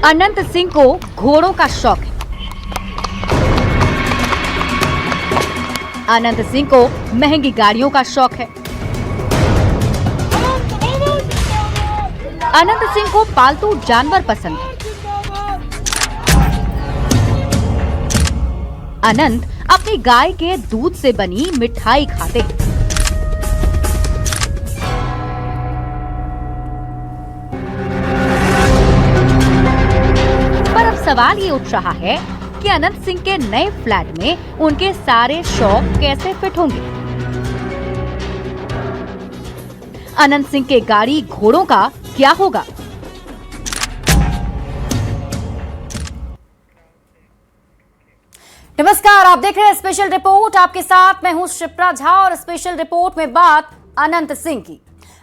अनंत सिंह को घोड़ों का शौक है। अनंत सिंह को महंगी गाड़ियों का शौक है। अनंत सिंह को पालतू जानवर पसंद है। अनंत अपनी गाय के दूध से बनी मिठाई खाते हैं। पर अब सवाल ये उठ रहा है कि अनंत सिंह के नए फ्लैट में उनके सारे शौक कैसे फिट होंगे। अनंत सिंह के गाड़ी घोड़ों का क्या होगा? नमस्कार, आप देख रहे हैं स्पेशल रिपोर्ट। आपके साथ मैं हूं शिप्रा झा और स्पेशल रिपोर्ट में बात अनंत सिंह की।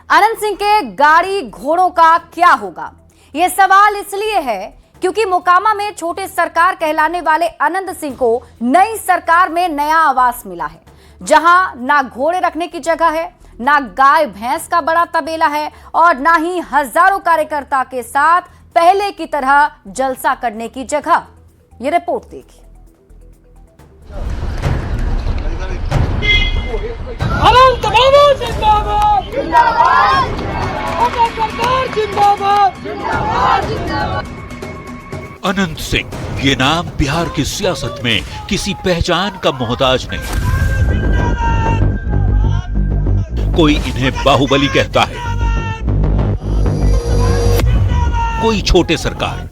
अनंत सिंह के गाड़ी घोड़ों का क्या होगा? यह सवाल इसलिए है क्योंकि मोकामा में छोटे सरकार कहलाने वाले अनंत सिंह को नई सरकार में नया आवास मिला है, जहां ना घोड़े रखने की जगह है, ना गाय भैंस का बड़ा तबेला है और ना ही हजारों कार्यकर्ता के साथ पहले की तरह जलसा करने की जगह। ये रिपोर्ट देखिए। अनंत बाबू जिंदाबाद जिंदाबाद, अनंत सरकार जिंदाबाद जिंदाबाद जिंदाबाद। अनंत सिंह, ये नाम बिहार की सियासत में किसी पहचान का मोहताज नहीं। कोई इन्हें बाहुबली कहता है, कोई छोटे सरकार,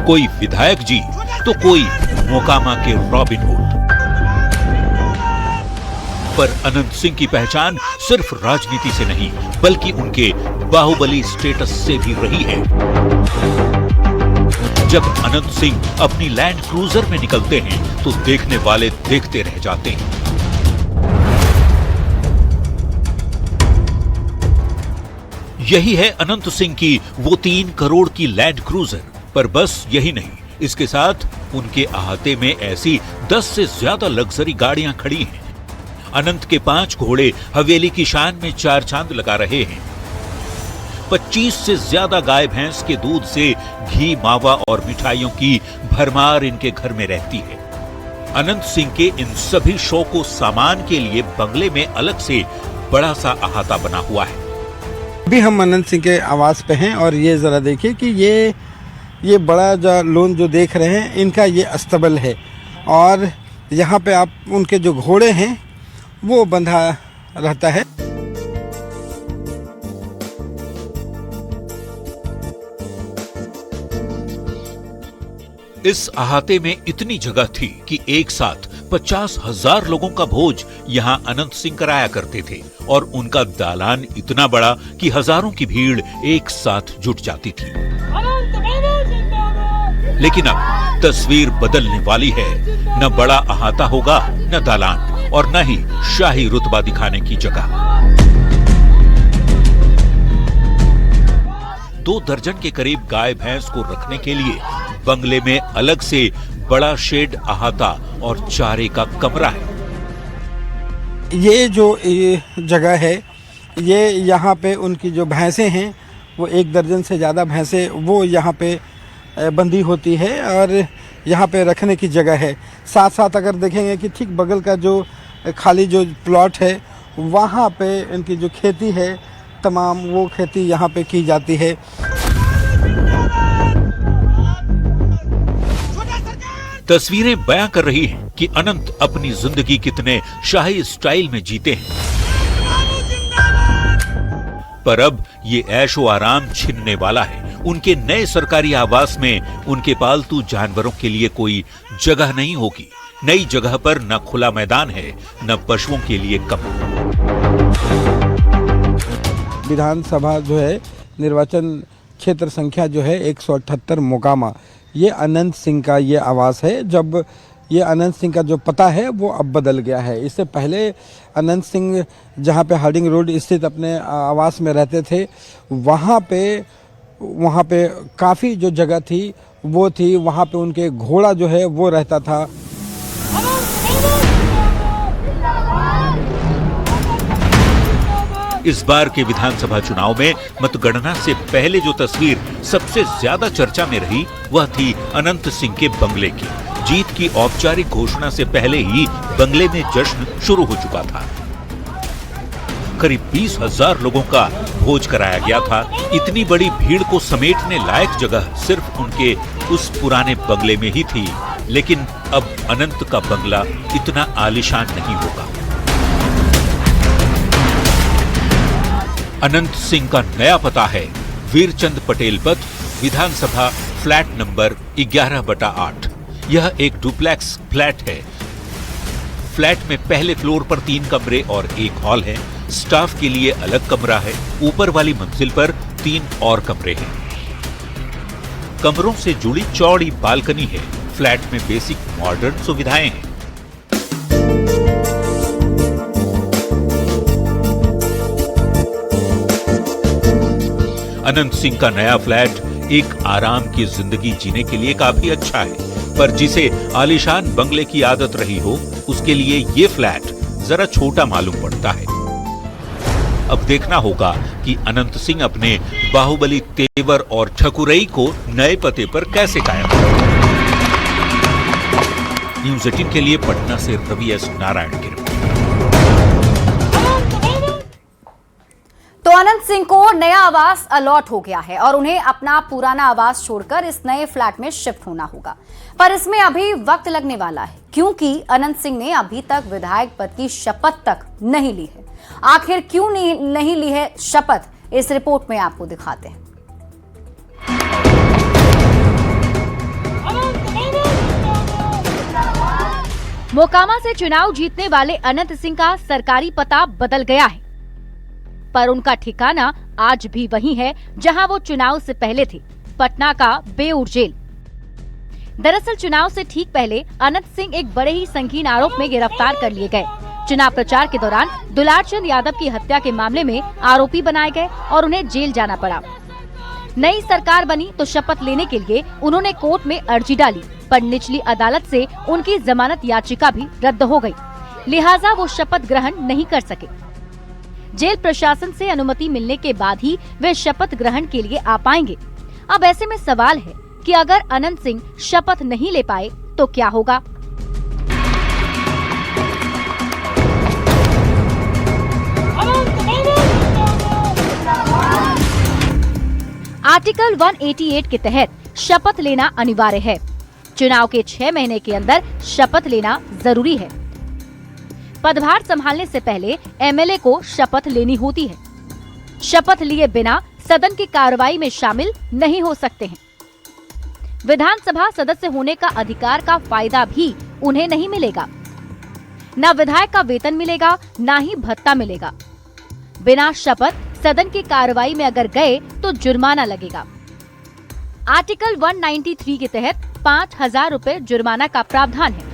कोई विधायक जी तो कोई मोकामा के रॉबिन हुड। पर अनंत सिंह की पहचान सिर्फ राजनीति से नहीं बल्कि उनके बाहुबली स्टेटस से भी रही है। जब अनंत सिंह अपनी लैंड क्रूजर में निकलते हैं तो देखने वाले देखते रह जाते हैं। यही है अनंत सिंह की वो 3 करोड़ की लैंड क्रूजर। पर बस यही नहीं, इसके साथ उनके अहाते में ऐसी 10 से ज्यादा लग्जरी गाड़ियां खड़ी हैं। अनंत के 5 घोड़े हवेली की शान में 4 चांद लगा रहे हैं। 25 से ज्यादा गाय भैंस के दूध से घी, मावा और मिठाइयों की भरमार इनके घर में रहती है। अनंत सिंह के इन सभी शौकों सामान के लिए बंगले में अलग से बड़ा सा अहाता बना हुआ है। अभी हम अनंत सिंह के आवास पे हैं और ये जरा देखिए कि ये बड़ा जो लोन जो देख रहे हैं, इनका ये अस्तबल है और यहाँ पे आप उनके जो घोड़े हैं वो बंधा रहता है। इस अहाते में इतनी जगह थी कि एक साथ 50,000 लोगों का भोज यहाँ अनंत सिंह कराया करते थे और उनका दालान इतना बड़ा कि हजारों की भीड़ एक साथ जुट जाती थी। लेकिन अब तस्वीर बदलने वाली है। न बड़ा अहाता होगा, न दालान और न ही शाही रुतबा दिखाने की जगह। 2 दर्जन के करीब गाय भैंस को रखने के लिए बंगले में अलग से बड़ा शेड, अहाता और चारे का कमरा है। ये जो जगह है, ये यहाँ पे उनकी जो भैंसें हैं वो 1 दर्जन से ज़्यादा भैंसें वो यहाँ पे बंधी होती है और यहाँ पे रखने की जगह है। साथ साथ अगर देखेंगे कि ठीक बगल का जो खाली जो प्लॉट है वहाँ पे इनकी जो खेती है तमाम वो खेती यहाँ पे की जाती है। तस्वीरें बयां कर रही हैं कि अनंत अपनी जिंदगी कितने शाही स्टाइल में जीते हैं। पर अब ये ऐशो आराम छिनने वाला है। उनके नए सरकारी आवास में उनके पालतू जानवरों के लिए कोई जगह नहीं होगी। नई जगह पर न खुला मैदान है, न पशुओं के लिए कमरा। विधानसभा जो है निर्वाचन क्षेत्र संख्या जो है 178 मोकामा, ये अनंत सिंह का ये आवास है। जब ये अनंत सिंह का जो पता है वो अब बदल गया है। इससे पहले अनंत सिंह जहाँ पे हार्डिंग रोड स्थित अपने आवास में रहते थे वहाँ पे काफ़ी जो जगह थी वो थी, वहाँ पे उनके घोड़ा जो है वो रहता था। इस बार के विधानसभा चुनाव में मतगणना से पहले जो तस्वीर सबसे ज्यादा चर्चा में रही वह थी अनंत सिंह के बंगले की। जीत की औपचारिक घोषणा से पहले ही बंगले में जश्न शुरू हो चुका था। करीब 20,000 लोगों का भोज कराया गया था। इतनी बड़ी भीड़ को समेटने लायक जगह सिर्फ उनके उस पुराने बंगले में ही थी। लेकिन अब अनंत का बंगला इतना आलीशान नहीं होगा। अनंत सिंह का नया पता है वीरचंद पटेल पथ, विधानसभा, फ्लैट नंबर 11/8। यह एक डुप्लेक्स फ्लैट है। फ्लैट में पहले फ्लोर पर 3 कमरे और 1 हॉल है। स्टाफ के लिए अलग कमरा है। ऊपर वाली मंजिल पर 3 और कमरे हैं। कमरों से जुड़ी चौड़ी बालकनी है। फ्लैट में बेसिक मॉडर्न सुविधाएं हैं। अनंत सिंह का नया फ्लैट एक आराम की जिंदगी जीने के लिए काफी अच्छा है, पर जिसे आलीशान बंगले की आदत रही हो उसके लिए ये फ्लैट जरा छोटा मालूम पड़ता है। अब देखना होगा कि अनंत सिंह अपने बाहुबली तेवर और ठकुरई को नए पते पर कैसे कायम करें। न्यूज़ 18 के लिए पटना से रवि एस नारायण की रिपोर्ट। तो अनंत सिंह को नया आवास अलॉट हो गया है और उन्हें अपना पुराना आवास छोड़कर इस नए फ्लैट में शिफ्ट होना होगा। पर इसमें अभी वक्त लगने वाला है, क्योंकि अनंत सिंह ने अभी तक विधायक पद की शपथ तक नहीं ली है। आखिर क्यों नहीं ली है शपथ, इस रिपोर्ट में आपको दिखाते हैं। मोकामा से चुनाव जीतने वाले अनंत सिंह का सरकारी पता बदल गया है, पर उनका ठिकाना आज भी वही है जहां वो चुनाव से पहले थे, पटना का बेऊर जेल। दरअसल चुनाव से ठीक पहले अनंत सिंह एक बड़े ही संगीन आरोप में गिरफ्तार कर लिए गए। चुनाव प्रचार के दौरान दुलारचंद यादव की हत्या के मामले में आरोपी बनाए गए और उन्हें जेल जाना पड़ा। नई सरकार बनी तो शपथ लेने के लिए उन्होंने कोर्ट में अर्जी डाली, पर निचली अदालत से उनकी जमानत याचिका भी रद्द हो गई, लिहाजा वो शपथ ग्रहण नहीं कर सके। जेल प्रशासन से अनुमति मिलने के बाद ही वे शपथ ग्रहण के लिए आ पाएंगे। अब ऐसे में सवाल है कि अगर अनंत सिंह शपथ नहीं ले पाए तो क्या होगा। आर्टिकल 188 के तहत शपथ लेना अनिवार्य है। चुनाव के 6 महीने के अंदर शपथ लेना जरूरी है। पदभार संभालने से पहले एमएलए को शपथ लेनी होती है। शपथ लिए बिना सदन की कार्रवाई में शामिल नहीं हो सकते हैं। विधानसभा सदस्य होने का अधिकार का फायदा भी उन्हें नहीं मिलेगा। न विधायक का वेतन मिलेगा, न ही भत्ता मिलेगा। बिना शपथ सदन की कार्रवाई में अगर गए तो जुर्माना लगेगा। आर्टिकल 193 के तहत 5,000 रुपए जुर्माना का प्रावधान है।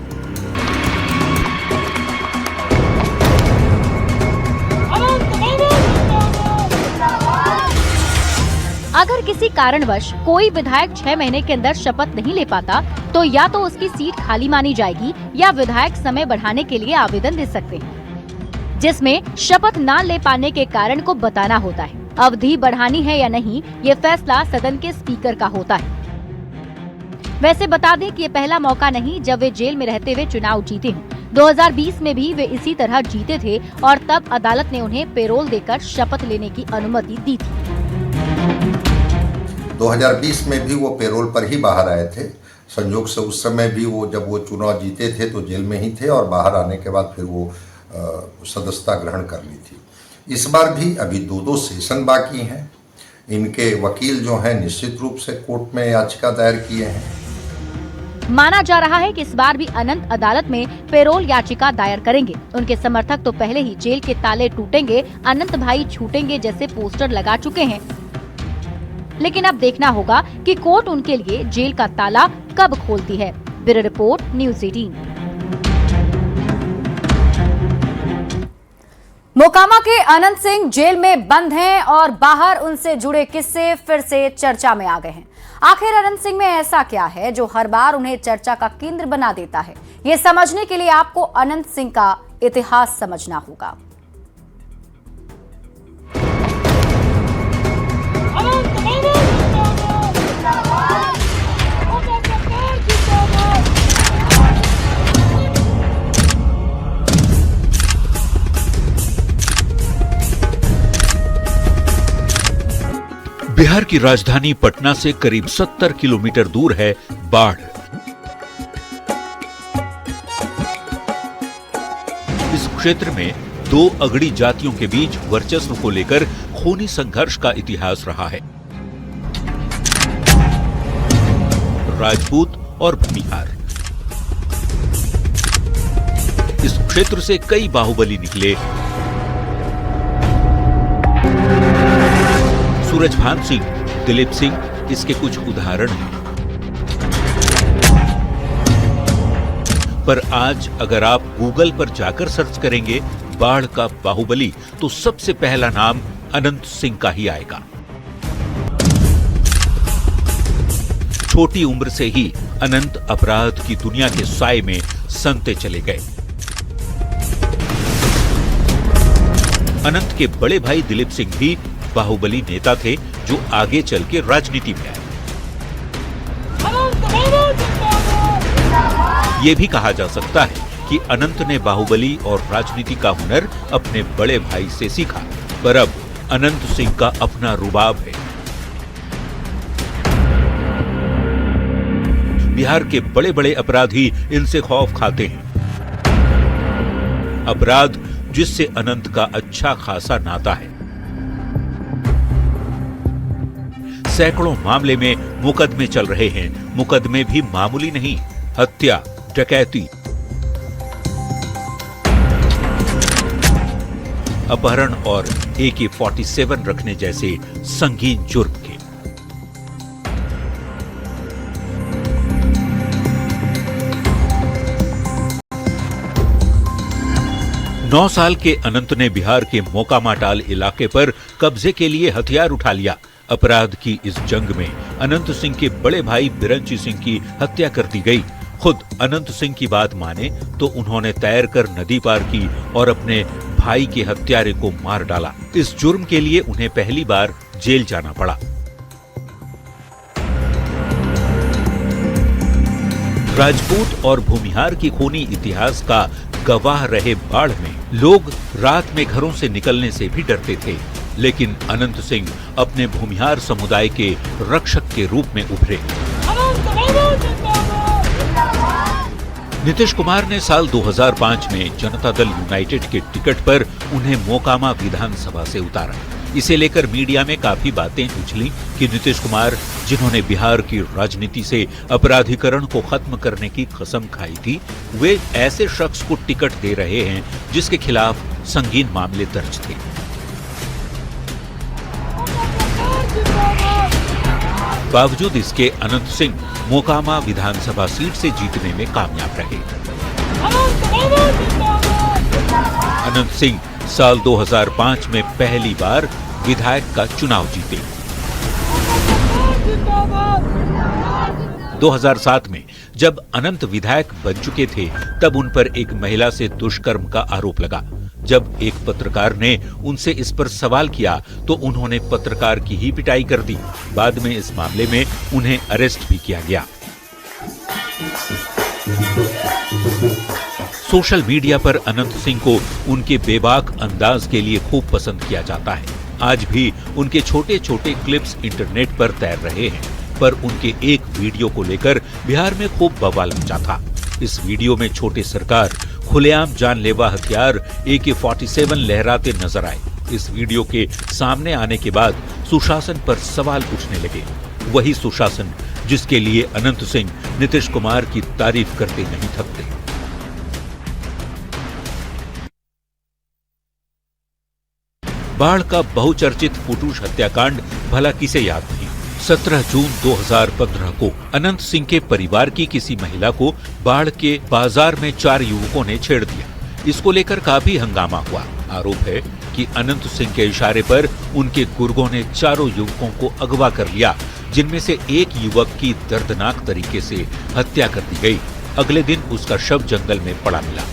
अगर किसी कारणवश कोई विधायक 6 महीने के अंदर शपथ नहीं ले पाता तो या तो उसकी सीट खाली मानी जाएगी या विधायक समय बढ़ाने के लिए आवेदन दे सकते हैं, जिसमें शपथ न ले पाने के कारण को बताना होता है। अवधि बढ़ानी है या नहीं, ये फैसला सदन के स्पीकर का होता है। वैसे बता दें कि ये पहला मौका नहीं जब वे जेल में रहते हुए चुनाव जीते हों। 2020 में भी वे इसी तरह जीते थे और तब अदालत ने उन्हें पेरोल देकर शपथ लेने की अनुमति दी थी। 2020 में भी वो पेरोल पर ही बाहर आए थे। संयोग से उस समय भी वो जब वो चुनाव जीते थे तो जेल में ही थे और बाहर आने के बाद फिर वो सदस्यता ग्रहण कर ली थी। इस बार भी अभी 2 सेशन बाकी हैं। इनके वकील जो हैं निश्चित रूप से कोर्ट में याचिका दायर किए हैं। माना जा रहा है कि इस बार भी अनंत अदालत में पेरोल याचिका दायर करेंगे। उनके समर्थक तो पहले ही जेल के ताले टूटेंगे, अनंत भाई छूटेंगे जैसे पोस्टर लगा चुके हैं। लेकिन अब देखना होगा कि कोर्ट उनके लिए जेल का ताला कब खोलती है। Bureau report, news 18। मोकामा के अनंत सिंह जेल में बंद हैं और बाहर उनसे जुड़े किस्से फिर से चर्चा में आ गए हैं। आखिर अनंत सिंह में ऐसा क्या है जो हर बार उन्हें चर्चा का केंद्र बना देता है? ये समझने के लिए आपको अनंत सिंह का इतिहास समझना होगा। बिहार की राजधानी पटना से करीब 70 किलोमीटर दूर है बाढ़। इस क्षेत्र में दो अगड़ी जातियों के बीच वर्चस्व को लेकर खूनी संघर्ष का इतिहास रहा है। राजपूत और भूमिहार। इस क्षेत्र से कई बाहुबली निकले। सूरजभान सिंह, दिलीप सिंह इसके कुछ उदाहरण हैं। पर आज अगर आप गूगल पर जाकर सर्च करेंगे बाढ़ का बाहुबली, तो सबसे पहला नाम अनंत सिंह का ही आएगा। छोटी उम्र से ही अनंत अपराध की दुनिया के साए में संते चले गए। अनंत के बड़े भाई दिलीप सिंह भी बाहुबली नेता थे, जो आगे चल के राजनीति में आए। ये भी कहा जा सकता है कि अनंत ने बाहुबली और राजनीति का हुनर अपने बड़े भाई से सीखा, पर अब अनंत सिंह का अपना रुबाब है। बिहार के बड़े बड़े अपराधी इनसे खौफ खाते हैं। अपराध जिससे अनंत का अच्छा खासा नाता है। सैकड़ों मामले में मुकदमे चल रहे हैं। मुकदमे भी मामूली नहीं, हत्या, डकैती, अपहरण और AK-47 रखने जैसे संगीन जुर्म के। नौ साल के अनंत ने बिहार के मोकामाटाल इलाके पर कब्जे के लिए हथियार उठा लिया। अपराध की इस जंग में अनंत सिंह के बड़े भाई बिरंची सिंह की हत्या कर दी गई। खुद अनंत सिंह की बात माने तो उन्होंने तैरकर नदी पार की और अपने भाई के हत्यारे को मार डाला। इस जुर्म के लिए उन्हें पहली बार जेल जाना पड़ा। राजपूत और भूमिहार की खूनी इतिहास का गवाह रहे बाढ़ में लोग रात में घरों से निकलने से भी डरते थे, लेकिन अनंत सिंह अपने भूमिहार समुदाय के रक्षक के रूप में उभरे। नीतीश कुमार ने साल 2005 में जनता दल यूनाइटेड के टिकट पर उन्हें मोकामा विधानसभा से उतारा। इसे लेकर मीडिया में काफी बातें उछली कि नीतीश कुमार, जिन्होंने बिहार की राजनीति से अपराधीकरण को खत्म करने की कसम खाई थी, वे ऐसे शख्स को टिकट दे रहे हैं जिसके खिलाफ संगीन मामले दर्ज थे। बावजूद इसके अनंत सिंह मोकामा विधानसभा सीट से जीतने में कामयाब रहे। अनंत सिंह साल 2005 में पहली बार विधायक का चुनाव जीते। 2007 में जब अनंत विधायक बन चुके थे, तब उन पर एक महिला से दुष्कर्म का आरोप लगा। जब एक पत्रकार ने उनसे इस पर सवाल किया तो उन्होंने पत्रकार की ही पिटाई कर दी। बाद में इस मामले में उन्हें अरेस्ट भी किया गया। सोशल मीडिया पर अनंत सिंह को उनके बेबाक अंदाज के लिए खूब पसंद किया जाता है। आज भी उनके छोटे छोटे क्लिप्स इंटरनेट पर तैर रहे हैं, पर उनके एक वीडियो को लेकर बिहार में खूब बवाल मचा था। इस वीडियो में छोटे सरकार खुलेआम जानलेवा हथियार AK-47 लहराते नजर आए। इस वीडियो के सामने आने के बाद सुशासन पर सवाल उठने लगे। वही सुशासन जिसके लिए अनंत सिंह नीतीश कुमार की तारीफ करते नहीं थकते। बाढ़ का बहुचर्चित फुटूश हत्याकांड भला किसे याद नहीं। 17 जून 2015 को अनंत सिंह के परिवार की किसी महिला को बाढ़ के बाजार में 4 युवकों ने छेड़ दिया। इसको लेकर काफी हंगामा हुआ। आरोप है कि अनंत सिंह के इशारे पर उनके गुर्गों ने चारों युवकों को अगवा कर लिया, जिनमें से एक युवक की दर्दनाक तरीके से हत्या कर दी गई। अगले दिन उसका शव जंगल में पड़ा मिला।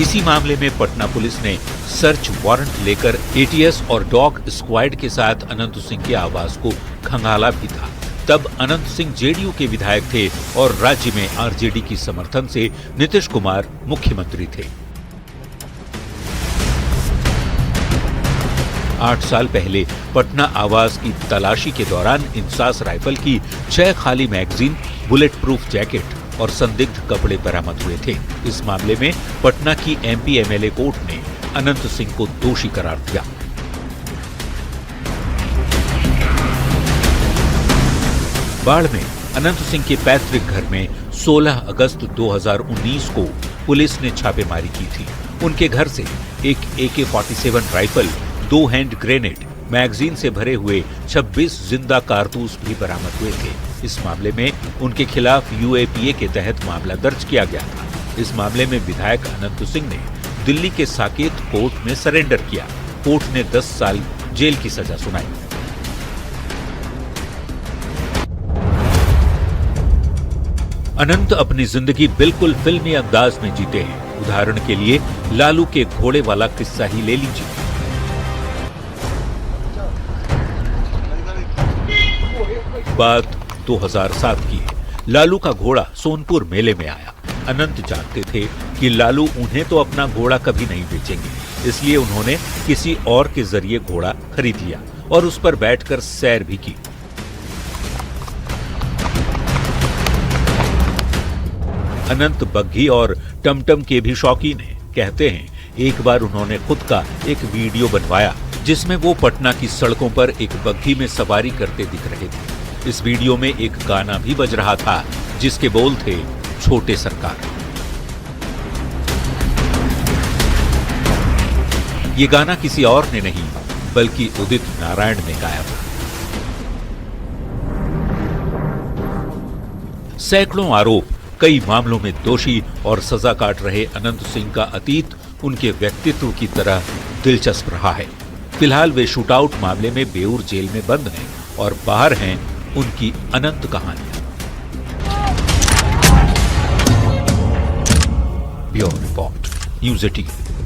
इसी मामले में पटना पुलिस ने सर्च वारंट लेकर ATS और डॉग स्क्वाड के साथ अनंत सिंह के आवास को खंगाला भी था। तब अनंत सिंह JDU के विधायक थे और राज्य में RJD की समर्थन से नीतीश कुमार मुख्यमंत्री थे। 8 साल पहले पटना आवास की तलाशी के दौरान इंसास राइफल की 6 खाली मैगजीन, बुलेट प्रूफ जैकेट और संदिग्ध कपड़े बरामद हुए थे। इस मामले में पटना की एमपी एमएलए कोर्ट ने अनंत सिंह को दोषी करार दिया। बाढ़ में अनंत सिंह के पैतृक घर में 16 अगस्त 2019 को पुलिस ने छापेमारी की थी। उनके घर से एक AK-47 rifle, 2 hand grenade, magazine से भरे हुए 26 जिंदा कारतूस भी बरामद हुए थे। इस मामले में उनके खिलाफ UAPA के तहत मामला दर्ज किया गया था। इस मामले में विधायक अनंत सिंह ने दिल्ली के साकेत कोर्ट में सरेंडर किया। कोर्ट ने 10 साल जेल की सजा सुनाई। अनंत अपनी जिंदगी बिल्कुल फिल्मी अंदाज में जीते हैं। उदाहरण के लिए लालू के घोड़े वाला किस्सा ही ले लीजिए। बात 2007 की है। लालू का घोड़ा सोनपुर मेले में आया। अनंत जानते थे कि लालू उन्हें तो अपना घोड़ा कभी नहीं बेचेंगे, इसलिए उन्होंने किसी और के जरिए घोड़ा खरीद लिया और उस पर बैठकर सैर भी की। अनंत बग्घी और टमटम के भी शौकीन हैं। कहते हैं एक बार उन्होंने खुद का एक वीडियो बनवाया जिसमें वो पटना की सड़कों पर एक बग्घी में सवारी करते दिख रहे थे। इस वीडियो में एक गाना भी बज रहा था जिसके बोल थे, छोटे सरकार। ये गाना किसी और ने नहीं बल्कि उदित नारायण ने गाया था। सैकड़ों आरोप, कई मामलों में दोषी और सजा काट रहे अनंत सिंह का अतीत उनके व्यक्तित्व की तरह दिलचस्प रहा है। फिलहाल वे शूटआउट मामले में बेऊर जेल में बंद हैं और बाहर हैं उनकी अनंत कहानियां। Bureau report, news 18।